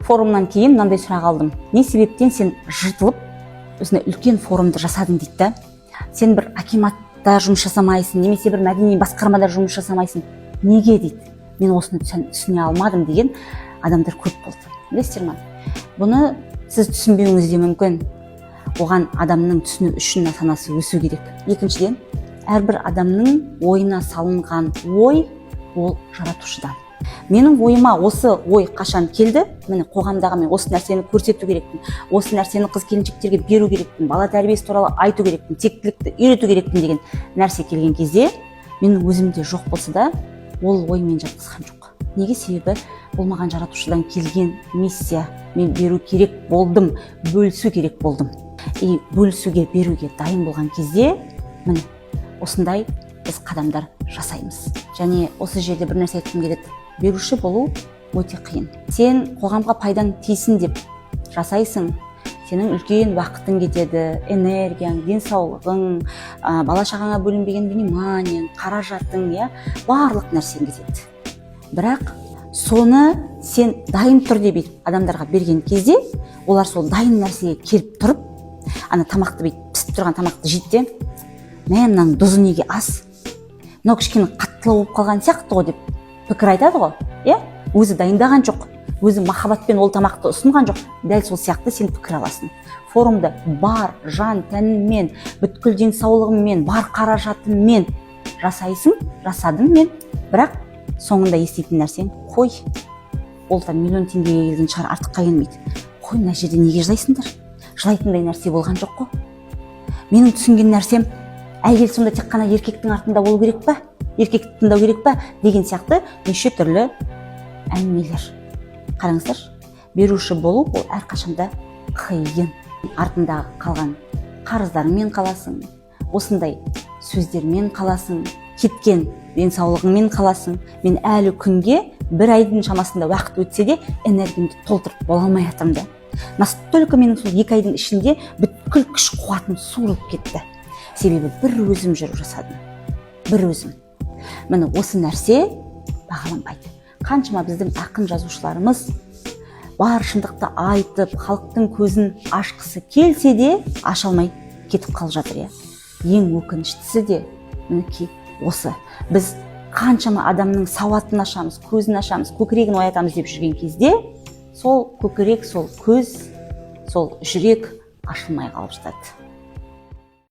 форумнан кейін мынандай сұрақ алдым. Не себептен сен жыртылып өзіне үлкен форумды жасадың дейді да. Сен бір акиматта жұмыс жасамайсың, немесе бір мәдени басқармада жұмыс жасамайсың. Неге дейді. Мен осыны түсіне алмадым деген адамдар көп болды. Білесіздер ме? Бұны сіз түсінбеуіңіз де мүмкін. Оған адамның түсіну үшін санасы өсу керек. Екіншіден, әрбір адамның ойына салынған ой ол жаратушыдан. Менің ойыма осы ой қашан келді? Міне қоғамдағы мен осы нәрсені көрсету керекпін. Осы нәрсені қыз-келіншектерге беру керекпін. Бала тәрбиесі туралы айту керекпін. Тектілікті үйрету керекпін деген нәрсе келген кезде, менің өзімде жоқ болса да, ол ой мен жатқызған жоқ. Неге? Себебі бұл маған жаратушыдан келген миссия. Мен беру керек болдым, бөлісу керек болдым. И бөлісуге, беруге дайын болған кезде, міне осындай біз қадамдар жасаймыз. Және осы жерде бір нәрсе айтқым келеді. Беруші болу өте қиын. Сен қоғамға пайдаң тисін деп жасайсың. Сенің үлкен уақытың кетеді, энергияң, денсаулығың, бала шағаңа бөлінбеген вниманиең, қаражатың, барлық нәрсең кетеді. Бірақ соны сен дайын тұр деп адамдарға берген кезде, олар сол дайын нәрсеге келіп тұрып, ана тамақты пісіп тұрған тамақты жейді. Мынаның тұзы неге аз? Мынау кішкене қаттылау болып қалған сияқты ғой деп пікір айтады ғой. Өзі дайындаған жоқ, өзі махаббатпен ол тамақты ұсынған жоқ. Дәл сол сияқты сен пікір аласың. Форумда бар жан тәніңмен, бүткіл денсаулығыңмен, бар қаражатыңмен жасайсың, жасадым мен. Бірақ соңында еститін нәрсең қой. Ол да миллион теңгеге келген шығар, артыққа келмейді. Қой, мына жерде неге жылайсыңдар? Жылайтындай нәрсе болған жоқ қой. Менің түсінген нәрсем, әйел сонда тек қана еркектің артында болу керек па? Еркекті тыңдау керек па? Деген сияқты неше түрлі әңгімелер. Қараңыздар, беруші болу ол әрқашанда қиын. Артында қалған қарыздарыңмен қаласың, осындай сөздермен қаласың, кеткен денсаулығыңмен қаласың. Мен әлі күнге бір айдың шамасында уақыт өтсе де энергиямды толтырып бола алмай жатырмын да. Настолько менің сол 2 айдың ішінде бүткіл күш қуатым суырылып кетті. Себебі бір өзім жүріп жасадым. Бір өзім. Міне осы нәрсе бағаланбайды. Қаншама біздің ақын жазушыларымыз бар шындықты айтып, халықтың көзін ашқысы келсе де, аша алмай кетіп қалып жатыр. Ең өкініштісі де мінекей осы. Біз қаншама адамның сауатын ашамыз, көзін ашамыз, көкірегін оятамыз деп жүрген кезде, сол көкірек, сол көз, сол жүрек ашылмай қалып жатады.